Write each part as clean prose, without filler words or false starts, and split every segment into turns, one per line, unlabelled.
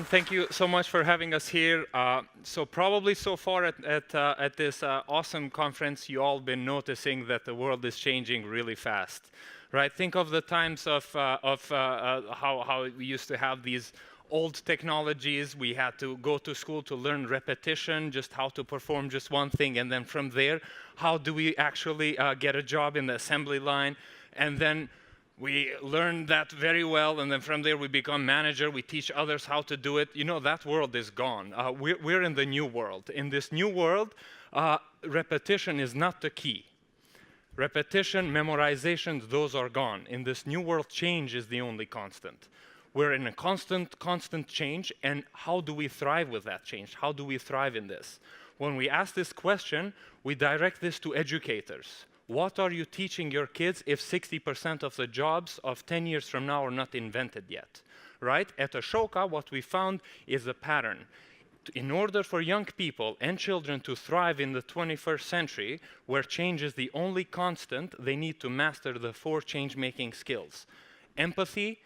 Thank you so much for having us here. So probably so far at this awesome conference, you all been noticing that the world is changing really fast, right? Think of the times of how we used to have these old technologies. We had to go to school to learn repetition, just how to perform just one thing, and then from there, how do we actually get a job in the assembly line, and then we learn that very well, and then from there we become manager, we teach others how to do it. You know, that world is gone. We're in the new world. In this new world, repetition is not the key. Repetition, memorization, those are gone. In this new world, change is the only constant. We're in a constant change, and how do we thrive with that change? How do we thrive in this? When we ask this question, we direct this to educators. What are you teaching your kids if 60% of the jobs of 10 years from now are not invented yet, right? At Ashoka, what we found is a pattern. In order for young people and children to thrive in the 21st century, where change is the only constant, they need to master the 4 change-making skills: empathy,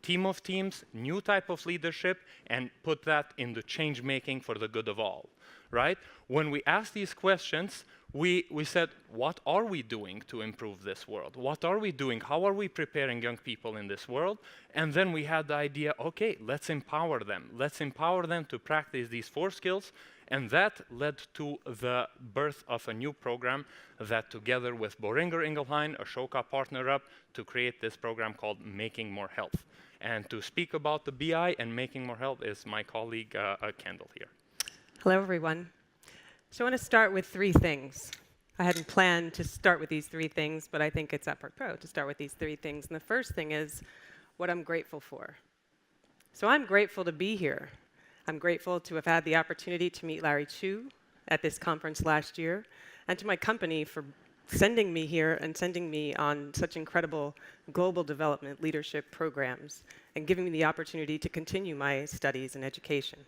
team of teams, new type of leadership, and put that into change-making for the good of all, right? When we ask these questions, we said, what are we doing to improve this world? What are we doing? How are we preparing young people in this world? And then we had the idea, okay, let's empower them. Let's empower them to practice these 4 skills. And that led to the birth of a new program that, together with Boehringer Ingelheim, Ashoka partnered up to create this program called Making More Health. And to speak about the BI and Making More Health is my colleague, Kendal here.
Hello, everyone. So I want to start with 3 things. I hadn't planned to start with these 3 things, but I think it's apropos to start with these 3 things. And the first thing is what I'm grateful for. So I'm grateful to be here. I'm grateful to have had the opportunity to meet Larry Chu at this conference last year, and to my company for sending me here and sending me on such incredible global development leadership programs and giving me the opportunity to continue my studies and education.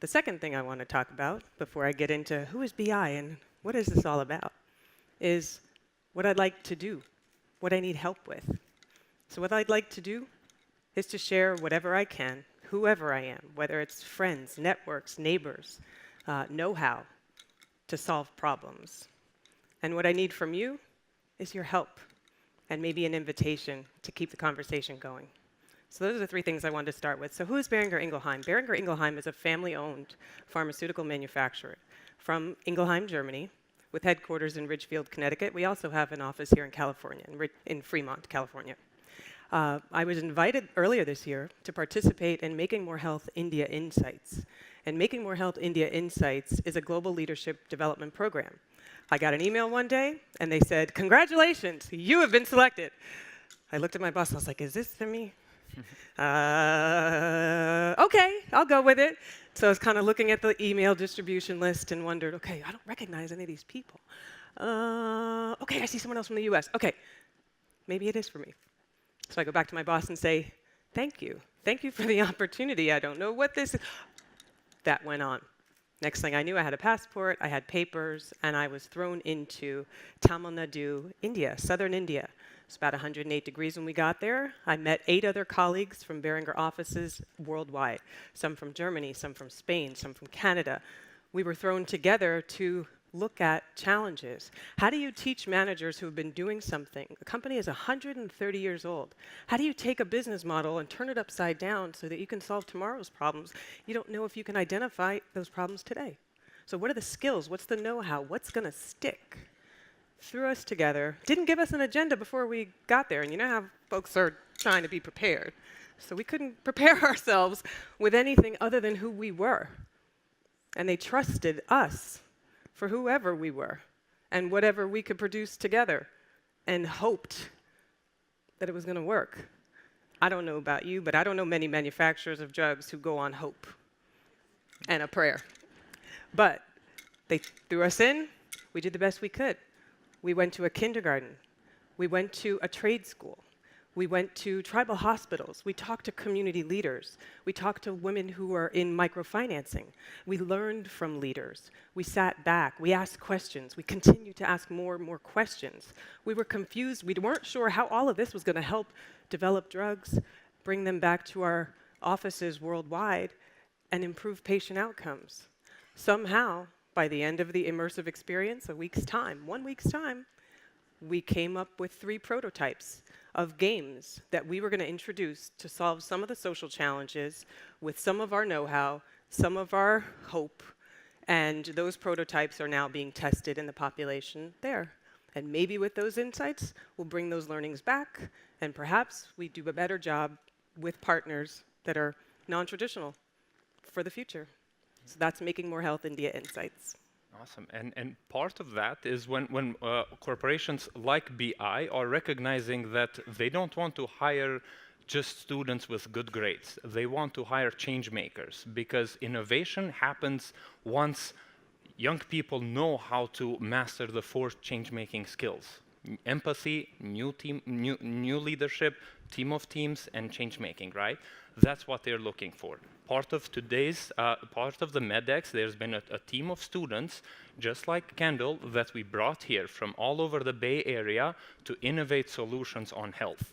The second thing I want to talk about before I get into who is BI and what is this all about is what I'd like to do, what I need help with. So what I'd like to do is to share whatever I can, whoever I am, whether it's friends, networks, neighbors, know-how to solve problems. And what I need from you is your help and maybe an invitation to keep the conversation going. So those are the 3 things I wanted to start with. So who is Boehringer Ingelheim? Boehringer Ingelheim is a family-owned pharmaceutical manufacturer from Ingelheim, Germany, with headquarters in Ridgefield, Connecticut. We also have an office here in California, in Fremont, California. I was invited earlier this year to participate in Making More Health India Insights. And Making More Health India Insights is a global leadership development program. I got an email one day, and they said, "Congratulations, you have been selected." I looked at my boss, and I was like, "Is this for me?" Okay, I'll go with it. So I was kind of looking at the email distribution list and wondered, okay, I don't recognize any of these people. Okay, I see someone else from the US. Okay, maybe it is for me. So I go back to my boss and say, thank you. Thank you for the opportunity. I don't know what this is. That went on. Next thing I knew, I had a passport, I had papers, and I was thrown into Tamil Nadu, India, southern India. It's about 108 degrees when we got there. I met 8 other colleagues from Boehringer offices worldwide, some from Germany, some from Spain, some from Canada. We were thrown together to look at challenges. How do you teach managers who have been doing something? A company is 130 years old. How do you take a business model and turn it upside down so that you can solve tomorrow's problems? You don't know if you can identify those problems today. So what are the skills? What's the know-how? What's going to stick? Threw us together, didn't give us an agenda before we got there. And you know how folks are trying to be prepared. So we couldn't prepare ourselves with anything other than who we were. And they trusted us for whoever we were and whatever we could produce together and hoped that it was going to work. I don't know about you, but I don't know many manufacturers of drugs who go on hope and a prayer. But they threw us in. We did the best we could. We went to a kindergarten. We went to a trade school. We went to tribal hospitals. We talked to community leaders. We talked to women who were in microfinancing. We learned from leaders. We sat back. We asked questions. We continued to ask more and more questions. We were confused. We weren't sure how all of this was going to help develop drugs, bring them back to our offices worldwide, and improve patient outcomes. Somehow, by the end of the immersive experience, a week's time, 1 week's time, we came up with 3 prototypes of games that we were going to introduce to solve some of the social challenges with some of our know-how, some of our hope, and those prototypes are now being tested in the population there. And maybe with those insights, we'll bring those learnings back, and perhaps we do a better job with partners that are non-traditional for the future. So that's making more health India insights.
Awesome. And part of that is when corporations like BI are recognizing that they don't want to hire just students with good grades. They want to hire change makers, because innovation happens once young people know how to master the 4 change-making skills: empathy, new leadership, team of teams, and change-making, right? That's what they're looking for. Part of today's, part of the MEDEX, there's been a team of students, just like Kendal, that we brought here from all over the Bay Area to innovate solutions on health.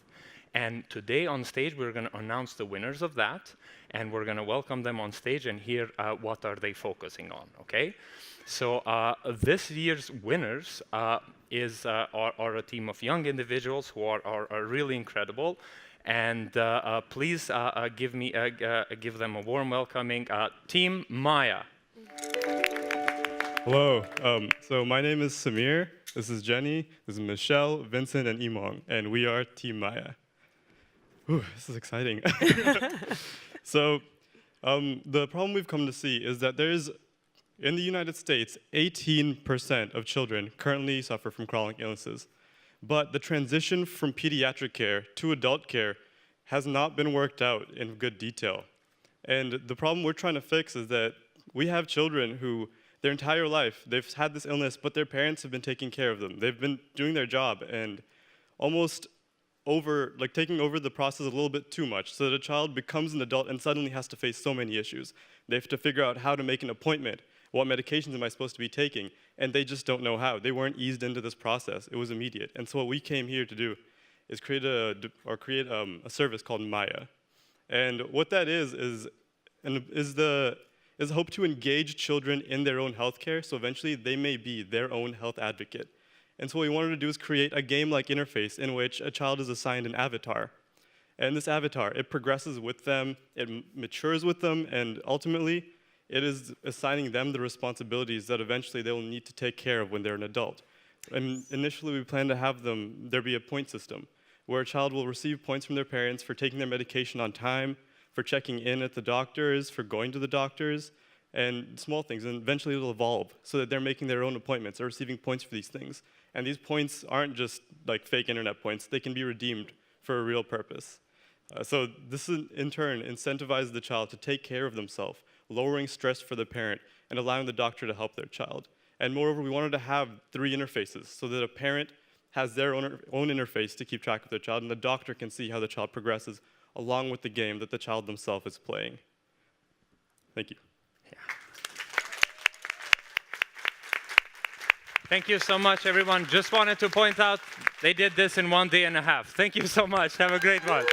And today on stage, we're going to announce the winners of that, and we're going to welcome them on stage and hear what are they focusing on, okay? So this year's winners are a team of young individuals who are really incredible. And please give them a warm welcoming. Team Maya.
Hello. So my name is Samir. This is Jenny. This is Michelle, Vincent, and Imong. And we are Team Maya. Ooh, this is exciting. So the problem we've come to see is that there's, in the United States, 18% of children currently suffer from chronic illnesses. But the transition from pediatric care to adult care has not been worked out in good detail. And the problem we're trying to fix is that we have children who, their entire life, they've had this illness, but their parents have been taking care of them. They've been doing their job and almost taking over the process a little bit too much, so that a child becomes an adult and suddenly has to face so many issues. They have to figure out how to make an appointment. What medications am I supposed to be taking? And they just don't know how. They weren't eased into this process. It was immediate. And so what we came here to do is create a service called Maya. And what that is hope to engage children in their own healthcare, so eventually they may be their own health advocate. And so what we wanted to do is create a game-like interface in which a child is assigned an avatar. And this avatar, it progresses with them, it matures with them, and ultimately, it is assigning them the responsibilities that eventually they will need to take care of when they're an adult. And initially, we plan to have there be a point system, where a child will receive points from their parents for taking their medication on time, for checking in at the doctors, for going to the doctors, and small things. And eventually, it'll evolve so that they're making their own appointments or receiving points for these things. And these points aren't just like fake internet points. They can be redeemed for a real purpose. So this, in turn, incentivizes the child to take care of themselves, lowering stress for the parent, and allowing the doctor to help their child. And moreover, we wanted to have 3 interfaces so that a parent has their own interface to keep track of their child, and the doctor can see how the child progresses along with the game that the child themselves is playing. Thank you.
Yeah. Thank you so much, everyone. Just wanted to point out they did this in 1.5 days. Thank you so much. Have a great one.